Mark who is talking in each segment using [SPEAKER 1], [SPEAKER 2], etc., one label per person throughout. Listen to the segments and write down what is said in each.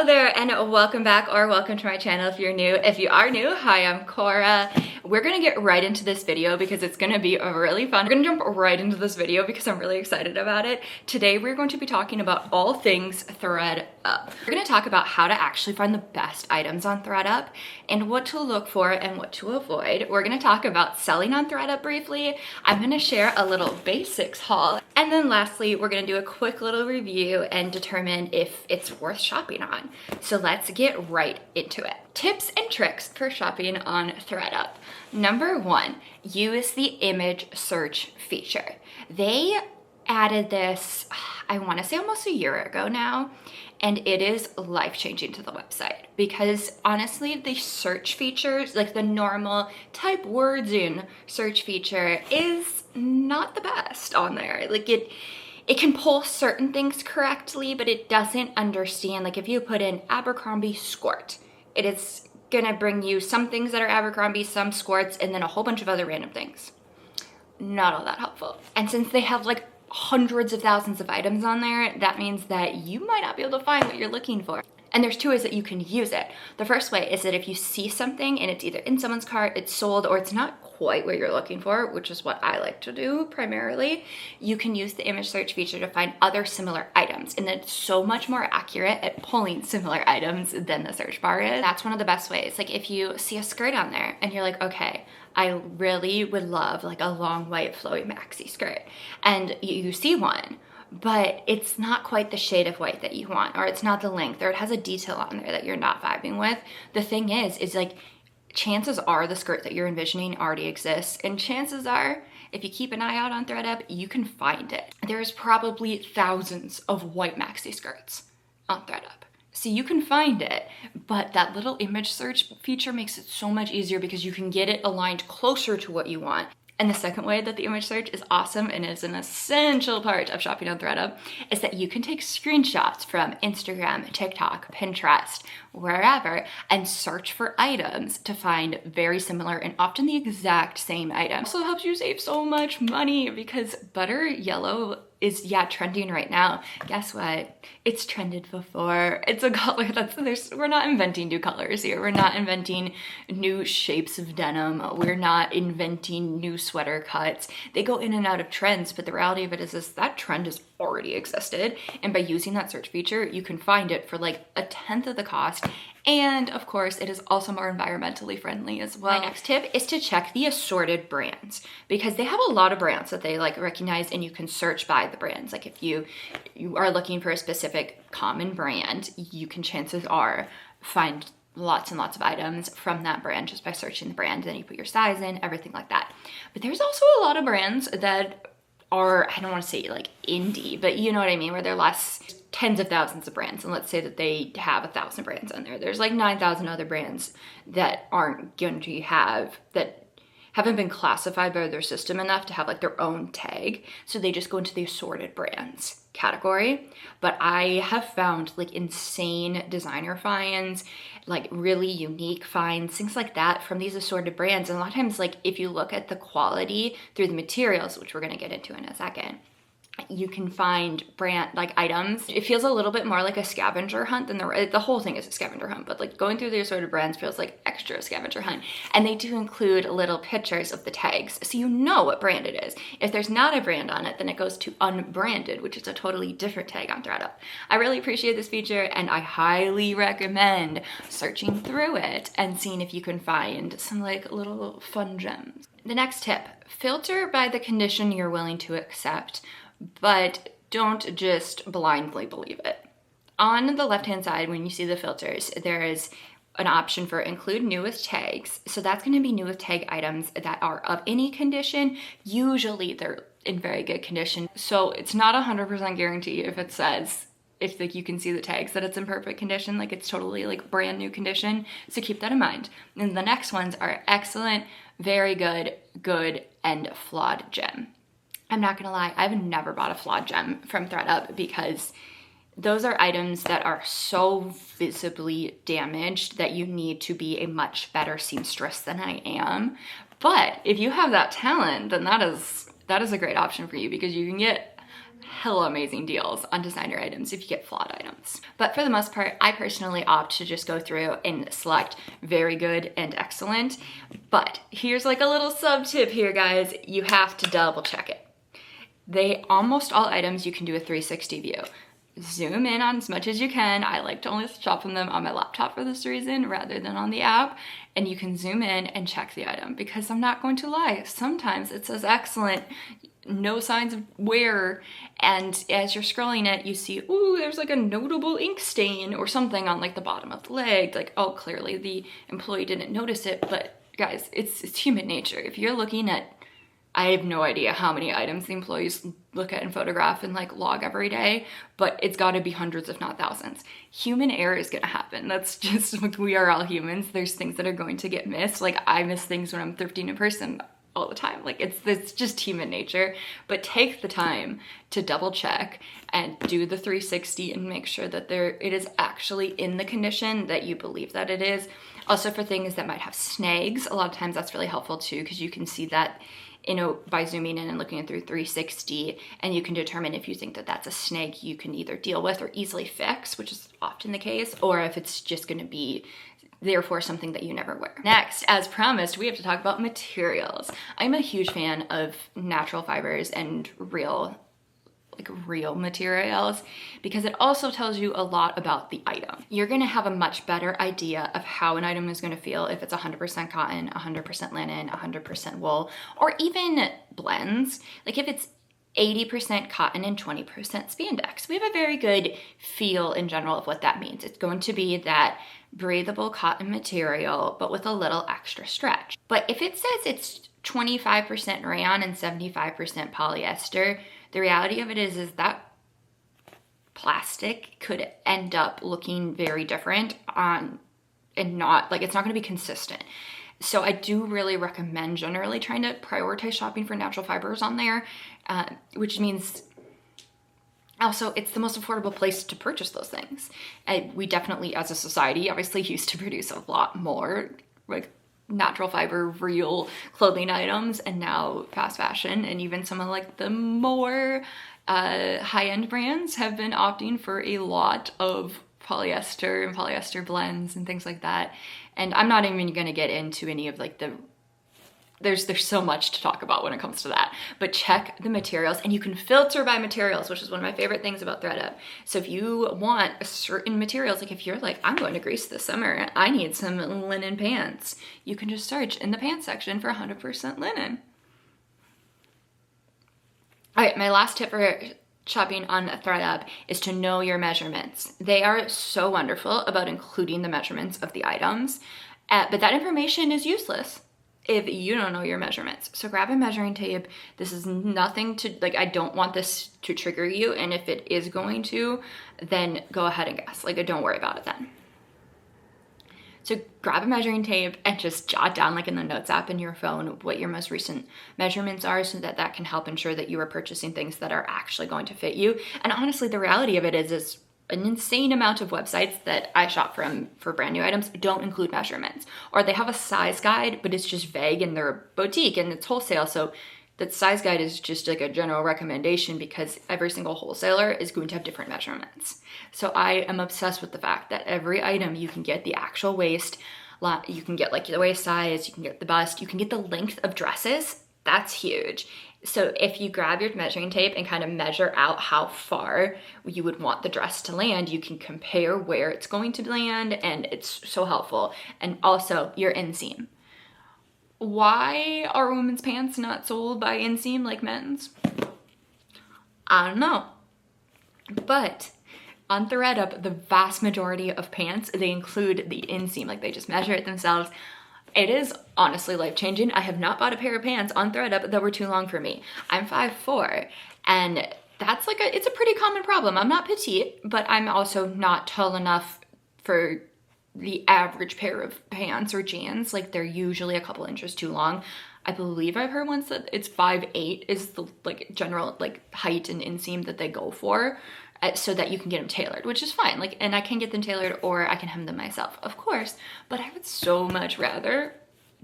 [SPEAKER 1] Hello there and welcome back, or welcome to my channel if you're new. If you are new, hi, I'm Cora. We're gonna get right into this video because it's gonna be really fun. We're gonna jump right into this video because I'm really excited about it. Today we're going to be talking about all things ThredUp. We're gonna talk about how to actually find the best items on ThredUp and what to look for and what to avoid. We're gonna talk about selling on ThredUp briefly. I'm gonna share a little basics haul. And then lastly, we're gonna do a quick little review and determine if it's worth shopping on. So let's get right into it. Tips and tricks for shopping on ThredUp. Number one, use the image search feature. They added this, I wanna say almost a year ago now, and it is life-changing to the website because honestly, the search features, like the normal type words in search feature is not the best on there. Like it can pull certain things correctly, but it doesn't understand, like if you put in Abercrombie skirt, it is gonna bring you some things that are Abercrombie, some skirts, and then a whole bunch of other random things. Not all that helpful. And since they have like hundreds of thousands of items on there, that means that you might not be able to find what you're looking for. And there's two ways that you can use it. The first way is that if you see something and it's either in someone's cart, it's sold, or it's not quite what you're looking for, which is what I like to do primarily, you can use the image search feature to find other similar items. And it's so much more accurate at pulling similar items than the search bar is. That's one of the best ways. Like if you see a skirt on there and you're like, okay, I really would love like a long white flowy maxi skirt, and you see one, but it's not quite the shade of white that you want, or it's not the length, or it has a detail on there that you're not vibing with. The thing is like, chances are the skirt that you're envisioning already exists, and chances are, if you keep an eye out on ThredUp, you can find it. There's probably thousands of white maxi skirts on ThredUp. So you can find it, but that little image search feature makes it so much easier because you can get it aligned closer to what you want. And the second way that the image search is awesome and is an essential part of shopping on ThredUp is that you can take screenshots from Instagram, TikTok, Pinterest, wherever, and search for items to find very similar and often the exact same item. It also helps you save so much money because butter yellow is trending right now. Guess what? It's trended before. It's a color we're not inventing new colors here. We're not inventing new shapes of denim. We're not inventing new sweater cuts. They go in and out of trends, but the reality of it is that trend has already existed. And by using that search feature, you can find it for like a tenth of the cost. And of course, it is also more environmentally friendly as well. My next tip is to check the assorted brands because they have a lot of brands that they like recognize, and you can search by the brands. Like if you are looking for a specific common brand, you can, chances are, find lots and lots of items from that brand just by searching the brand. Then you put your size in, everything like that. But there's also a lot of brands that are, I don't want to say like indie, but you know what I mean, where they're less, tens of thousands of brands. And let's say that they have 1,000 brands on there. There's like 9,000 other brands that aren't going to have, that haven't been classified by their system enough to have like their own tag. So they just go into the assorted brands category. But I have found like insane designer finds, like really unique finds, things like that from these assorted brands. And a lot of times, like if you look at the quality through the materials, which we're gonna get into in a second, you can find brand like items. It feels a little bit more like a scavenger hunt than the whole thing is a scavenger hunt, but like going through the assorted brands feels like extra scavenger hunt. And they do include little pictures of the tags, so you know what brand it is. If there's not a brand on it, then it goes to unbranded, which is a totally different tag on ThredUp. I really appreciate this feature, and I highly recommend searching through it and seeing if you can find some like little fun gems. The next tip, filter by the condition you're willing to accept, but don't just blindly believe it. On the left-hand side, when you see the filters, there is an option for include new with tags. So that's gonna be new with tag items that are of any condition. Usually they're in very good condition. So it's not 100% guarantee if it says, if like you can see the tags, that it's in perfect condition, like it's totally like brand new condition. So keep that in mind. And the next ones are excellent, very good, good, and flawed gem. I'm not gonna lie, I've never bought a flawed gem from ThredUp because those are items that are so visibly damaged that you need to be a much better seamstress than I am. But if you have that talent, then that is a great option for you because you can get hella amazing deals on designer items if you get flawed items. But for the most part, I personally opt to just go through and select very good and excellent. But here's like a little sub tip here, guys. You have to double check it. Almost all items you can do a 360 view. Zoom in on as much as you can. I like to only shop from them on my laptop for this reason rather than on the app. And you can zoom in and check the item, because I'm not going to lie, sometimes it says excellent, no signs of wear, and as you're scrolling it, you see, ooh, there's like a notable ink stain or something on like the bottom of the leg. Like, oh, clearly the employee didn't notice it. But guys, it's human nature. If you're looking at, I have no idea how many items the employees look at and photograph and like log every day, but it's got to be hundreds, if not thousands. Human error is going to happen. That's just, we are all humans. There's things that are going to get missed. Like, I miss things when I'm thrifting in person all the time. Like, it's just human nature. But take the time to double check and do the 360 and make sure that it is actually in the condition that you believe that it is. Also, for things that might have snags, a lot of times that's really helpful too, because you can see that, you know, by zooming in and looking at through 360, and you can determine if you think that that's a snag you can either deal with or easily fix, which is often the case, or if it's just going to be therefore something that you never wear. Next, as promised, we have to talk about materials. I'm a huge fan of natural fibers and real materials, because it also tells you a lot about the item. You're gonna have a much better idea of how an item is gonna feel if it's 100% cotton, 100% linen, 100% wool, or even blends. Like if it's 80% cotton and 20% spandex. We have a very good feel in general of what that means. It's going to be that breathable cotton material, but with a little extra stretch. But if it says it's 25% rayon and 75% polyester, the reality of it is that plastic could end up looking very different and not, like, it's not going to be consistent. So I do really recommend generally trying to prioritize shopping for natural fibers on there, which means also it's the most affordable place to purchase those things. We definitely, as a society, obviously used to produce a lot more like natural fiber, real clothing items, and now fast fashion and even some of like the more high-end brands have been opting for a lot of polyester and polyester blends and things like that. And I'm not even gonna get into any of like there's so much to talk about when it comes to that, but check the materials, and you can filter by materials, which is one of my favorite things about ThredUp. So if you want a certain materials, like if you're like, I'm going to Greece this summer, I need some linen pants, you can just search in the pants section for 100% linen. All right, my last tip for shopping on ThredUp is to know your measurements. They are so wonderful about including the measurements of the items, but that information is useless if you don't know your measurements. So grab a measuring tape. This is nothing to, like, I don't want this to trigger you, and if it is going to, then go ahead and guess. Like, don't worry about it then. So grab a measuring tape and just jot down, like in the notes app in your phone, what your most recent measurements are, so that that can help ensure that you are purchasing things that are actually going to fit you. And honestly, the reality of it is an insane amount of websites that I shop from for brand new items don't include measurements, or they have a size guide, but it's just vague, and they're a boutique and it's wholesale. So that size guide is just like a general recommendation, because every single wholesaler is going to have different measurements. So I am obsessed with the fact that every item you can get the actual waist, you can get like the waist size, you can get the bust, you can get the length of dresses. That's huge. So if you grab your measuring tape and kind of measure out how far you would want the dress to land, you can compare where it's going to land, and it's so helpful. And also your inseam. Why are women's pants not sold by inseam like men's? I don't know. But on ThredUp, the vast majority of pants, they include the inseam, like they just measure it themselves. It is honestly life-changing. I have not bought a pair of pants on ThredUp that were too long for me. I'm 5'4", and that's like it's a pretty common problem. I'm not petite, but I'm also not tall enough for the average pair of pants or jeans. Like, they're usually a couple inches too long. I believe I've heard once that it's 5'8" is the like general like height and inseam that they go for, so that you can get them tailored, which is fine. Like, and I can get them tailored, or I can hem them myself, of course. But I would so much rather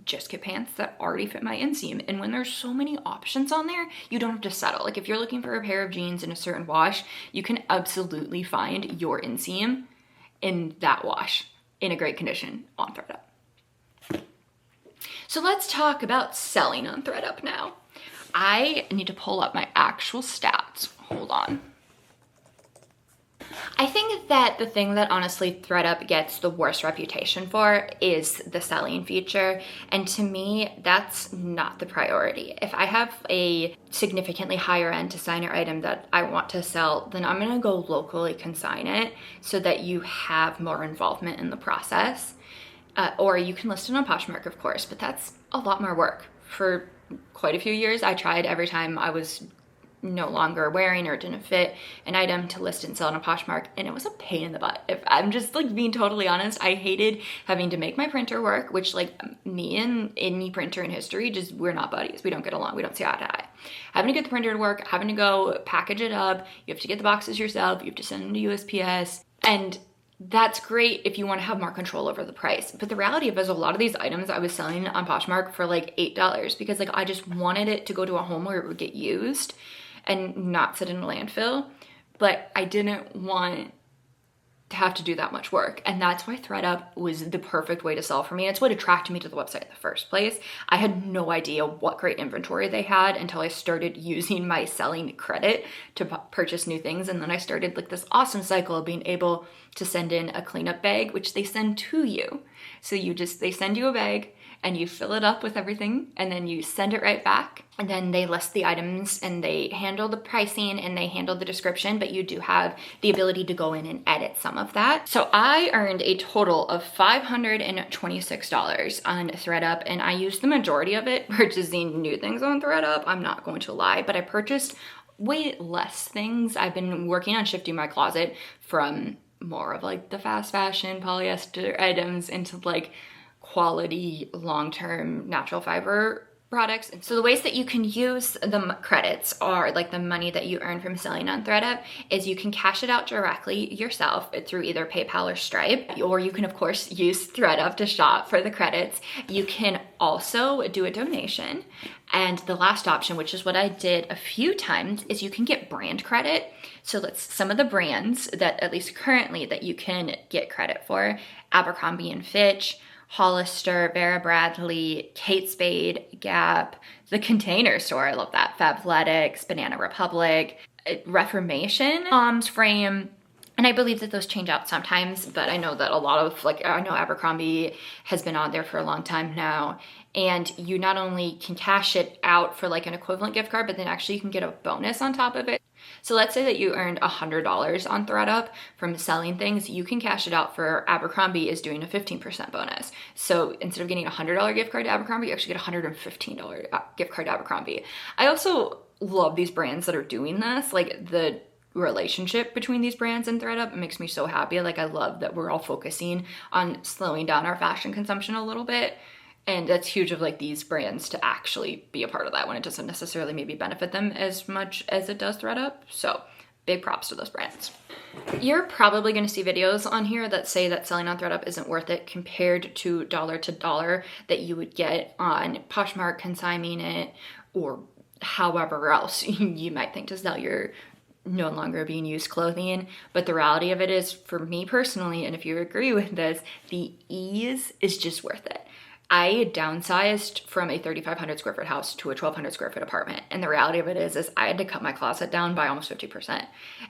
[SPEAKER 1] just get pants that already fit my inseam. And when there's so many options on there, you don't have to settle. Like if you're looking for a pair of jeans in a certain wash, you can absolutely find your inseam in that wash in a great condition on ThredUp. So let's talk about selling on ThredUp now. I need to pull up my actual stats. Hold on. I think that the thing that honestly ThredUp gets the worst reputation for is the selling feature. And to me, that's not the priority. If I have a significantly higher end designer item that I want to sell, then I'm gonna go locally consign it so that you have more involvement in the process. Or you can list it on Poshmark, of course, but that's a lot more work. For quite a few years, I tried every time I was no longer wearing or didn't fit an item to list and sell on a Poshmark, and it was a pain in the butt. If I'm just like being totally honest, I hated having to make my printer work, which like me and any printer in history, just we're not buddies. We don't get along. We don't see eye to eye. Having to get the printer to work, having to go package it up, you have to get the boxes yourself, you have to send them to USPS, and that's great if you want to have more control over the price. But the reality of it is a lot of these items I was selling on Poshmark for like $8 because like I just wanted it to go to a home where it would get used and not sit in a landfill, but I didn't want to have to do that much work. And that's why ThredUp was the perfect way to sell for me. It's what attracted me to the website in the first place. I had no idea what great inventory they had until I started using my selling credit to purchase new things. And then I started like this awesome cycle of being able to send in a cleanup bag, which they send to you. So they send you a bag and you fill it up with everything and then you send it right back. And then they list the items and they handle the pricing and they handle the description, but you do have the ability to go in and edit some of that. So I earned a total of $526 on ThredUp, and I used the majority of it purchasing new things on ThredUp. I'm not going to lie, but I purchased way less things. I've been working on shifting my closet from more of like the fast fashion polyester items into like quality long-term natural fiber products. And so the ways that you can use the credits, or like the money that you earn from selling on ThredUp, is you can cash it out directly yourself through either PayPal or Stripe, or you can of course use ThredUp to shop for the credits. You can also do a donation. And the last option, which is what I did a few times, is you can get brand credit. So some of the brands that at least currently that you can get credit for: Abercrombie and Fitch, Hollister, Vera Bradley, Kate Spade, Gap, The Container Store, I love that, Fabletics, Banana Republic, Reformation, Mom's Frame. And I believe that those change out sometimes, but I know that a lot of, like, I know Abercrombie has been on there for a long time now. And you not only can cash it out for like an equivalent gift card, but then actually you can get a bonus on top of it. So let's say that you earned $100 on ThredUp from selling things, you can cash it out for Abercrombie is doing a 15% bonus. So instead of getting a $100 gift card to Abercrombie, you actually get a $115 gift card to Abercrombie. I also love these brands that are doing this, like the relationship between these brands and ThredUp makes me so happy. Like I love that we're all focusing on slowing down our fashion consumption a little bit. And that's huge of like these brands to actually be a part of that when it doesn't necessarily maybe benefit them as much as it does ThredUp. So big props to those brands. You're probably going to see videos on here that say that selling on ThredUp isn't worth it compared to dollar that you would get on Poshmark consigning it, or however else you might think to sell your no longer being used clothing. But the reality of it is, for me personally, and if you agree with this, the ease is just worth it. I downsized from a 3,500 square foot house to a 1,200 square foot apartment. And the reality of it is I had to cut my closet down by almost 50%.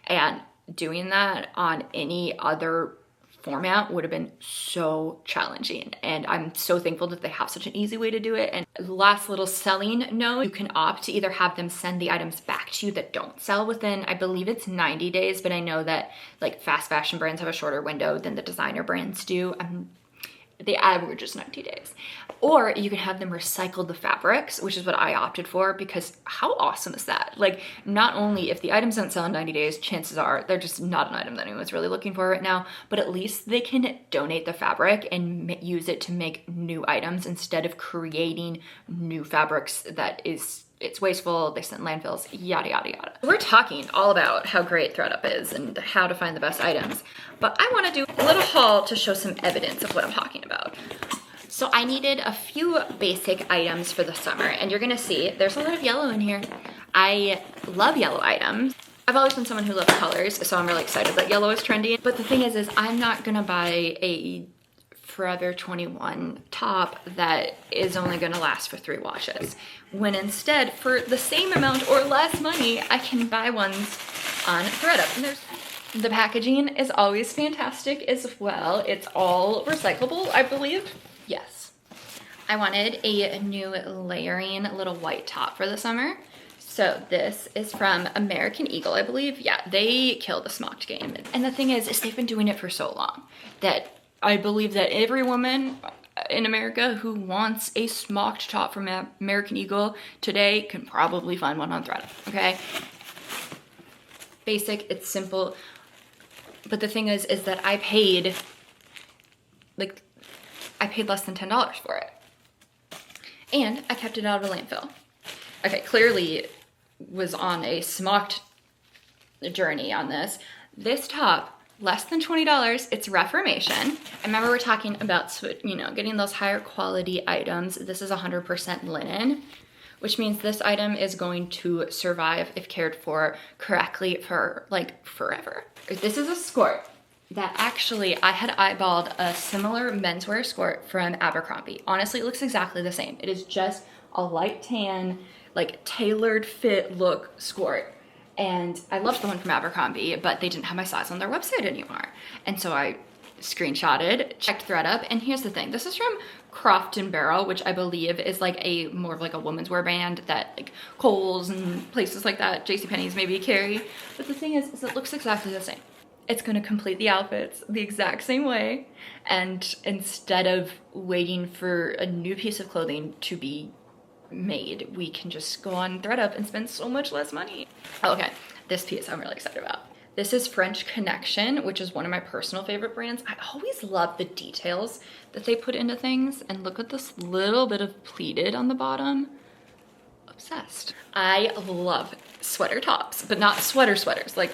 [SPEAKER 1] And doing that on any other format would have been so challenging. And I'm so thankful that they have such an easy way to do it. And last little selling note, you can opt to either have them send the items back to you that don't sell within, I believe it's 90 days, but I know that like fast fashion brands have a shorter window than the designer brands do. The average is 90 days. Or you can have them recycle the fabrics, which is what I opted for, because how awesome is that? Like, not only if the items don't sell in 90 days, chances are they're just not an item that anyone's really looking for right now, but at least they can donate the fabric and use it to make new items instead of creating new fabrics it's wasteful, they send landfills, yada, yada, yada. We're talking all about how great ThredUp is and how to find the best items, but I wanna do a little haul to show some evidence of what I'm talking about. So I needed a few basic items for the summer, and you're gonna see there's a lot of yellow in here. I love yellow items. I've always been someone who loves colors, so I'm really excited that yellow is trendy. But the thing is I'm not gonna buy a Forever 21 top that is only gonna last for 3 washes. When instead, for the same amount or less money, I can buy ones on ThredUp. And the packaging is always fantastic as well. It's all recyclable, I believe. Yes. I wanted a new layering little white top for the summer. So this is from American Eagle, I believe. Yeah, they killed the smocked game. And the thing is they've been doing it for so long that I believe that every woman in America who wants a smocked top from American Eagle today can probably find one on ThredUp, okay? Basic, it's simple. But the thing is that I paid less than $10 for it. And I kept it out of a landfill. Okay, clearly was on a smocked journey on this. This top, less than $20, it's Reformation. I remember we're talking about, you know, getting those higher quality items. This is 100% linen, which means this item is going to survive if cared for correctly for like forever. This is a skirt that actually I had eyeballed a similar menswear skirt from Abercrombie. Honestly, it looks exactly the same. It is just a light tan, like tailored fit look skirt. And I loved the one from Abercrombie, but they didn't have my size on their website anymore. And so I screenshotted, checked ThredUp, and here's the thing. This is from Croft and Barrel, which I believe is like a more of like a women's wear brand that like Kohl's and places like that, JCPenney's maybe carry. But the thing is it looks exactly the same. It's gonna complete the outfits the exact same way. And instead of waiting for a new piece of clothing to be made, we can just go on ThredUp and spend so much less money. Oh, okay, this piece I'm really excited about. This is French Connection, which is one of my personal favorite brands. I always love the details that they put into things. And look at this little bit of pleated on the bottom. Obsessed. I love sweater tops, but not sweaters, like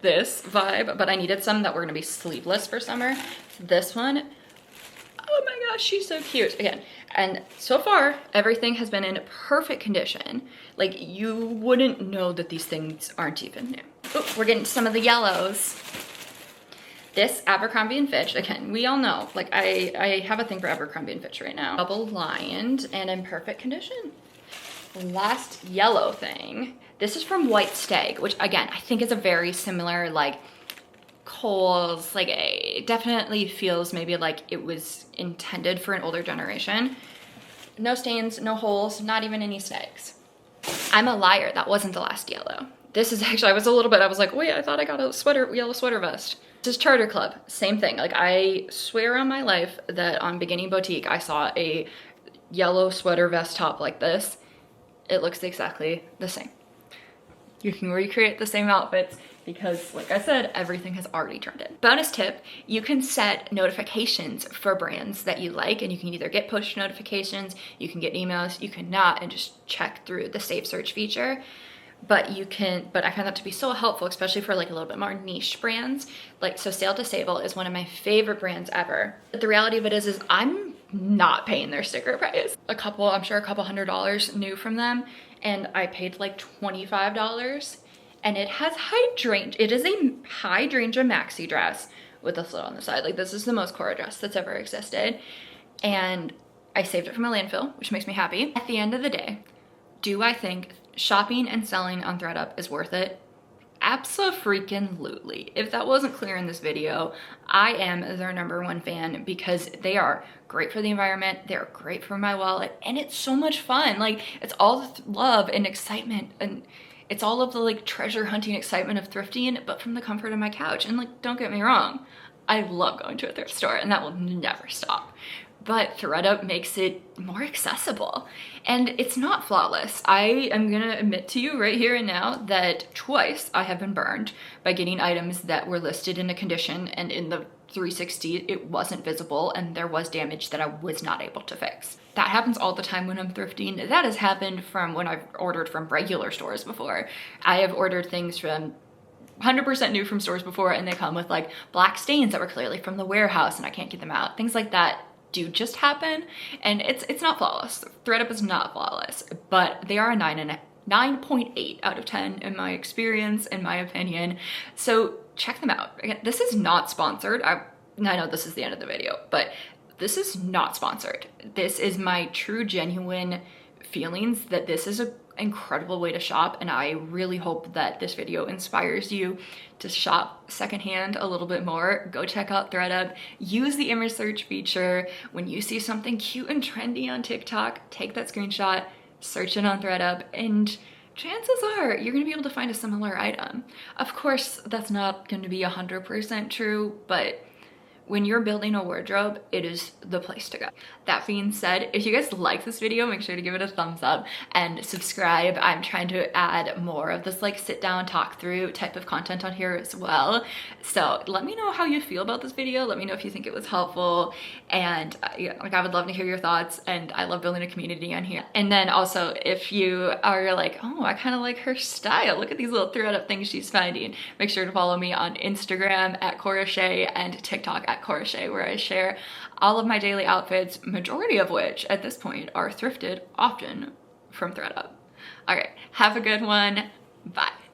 [SPEAKER 1] this vibe, but I needed some that were gonna be sleeveless for summer. This one, oh my gosh, she's so cute. Again, and so far, everything has been in perfect condition. Like, you wouldn't know that these things aren't even new. Oh, we're getting some of the yellows. This Abercrombie & Fitch, again, we all know, like I have a thing for Abercrombie & Fitch right now. Double lined and in perfect condition. Last yellow thing. This is from White Stag, which again, I think is a very similar, like, Kohl's, like it definitely feels maybe like it was intended for an older generation. No stains, no holes, not even any snags. I'm a liar, that wasn't the last yellow. This is actually, I was like, wait, I thought I got a yellow sweater vest. This is Charter Club, same thing. Like, I swear on my life that on Beginning Boutique, I saw a yellow sweater vest top like this. It looks exactly the same. You can recreate the same outfits because, like I said, everything has already trended. Bonus tip, you can set notifications for brands that you like, and you can either get push notifications, you can get emails, you can not, and just check through the save search feature. But I find that to be so helpful, especially for like a little bit more niche brands. Like, so Sail to Sable is one of my favorite brands ever. But the reality of it is I'm not paying their sticker price. I'm sure a couple $100 new from them, and I paid like $25. And it has hydrangea. It is a hydrangea maxi dress with a slit on the side. Like, this is the most Cora dress that's ever existed. And I saved it from a landfill, which makes me happy. At the end of the day, do I think shopping and selling on ThredUp is worth it? Abso-freaking-lutely. If that wasn't clear in this video, I am their #1 fan because they are great for the environment, they're great for my wallet, and it's so much fun. Like, it's all the love and excitement, and it's all of the like treasure hunting excitement of thrifting, but from the comfort of my couch. And like, don't get me wrong, I love going to a thrift store, and that will never stop. But ThredUp makes it more accessible, and it's not flawless. I am gonna admit to you right here and now that twice I have been burned by getting items that were listed in a condition, and in the 360 it wasn't visible, and there was damage that I was not able to fix. That happens all the time when I'm thrifting. That has happened from when I've ordered from regular stores before. I have ordered things from 100% new from stores before, and they come with like black stains that were clearly from the warehouse and I can't get them out. Things like that do just happen, and it's not flawless. ThredUp is not flawless, but they are a 9.8 out of 10 in my experience, in my opinion. So check them out. Again, this is not sponsored. I know this is the end of the video, but this is not sponsored. This is my true, genuine feelings that this is an incredible way to shop, and I really hope that this video inspires you to shop secondhand a little bit more. Go check out ThredUp. Use the image search feature. When you see something cute and trendy on TikTok, take that screenshot, search it on ThredUp, and chances are you're gonna be able to find a similar item. Of course, that's not gonna be 100% true, but when you're building a wardrobe, it is the place to go. That being said, if you guys like this video, make sure to give it a thumbs up and subscribe. I'm trying to add more of this like sit down, talk through type of content on here as well. So let me know how you feel about this video. Let me know if you think it was helpful. And yeah, like I would love to hear your thoughts, and I love building a community on here. And then also if you are like, oh, I kind of like her style. Look at these little ThredUp things she's finding. Make sure to follow me on Instagram at Cora Shea and TikTok at Cora Shea, where I share all of my daily outfits, majority of which at this point are thrifted, often from ThredUp. All right, have a good one. Bye.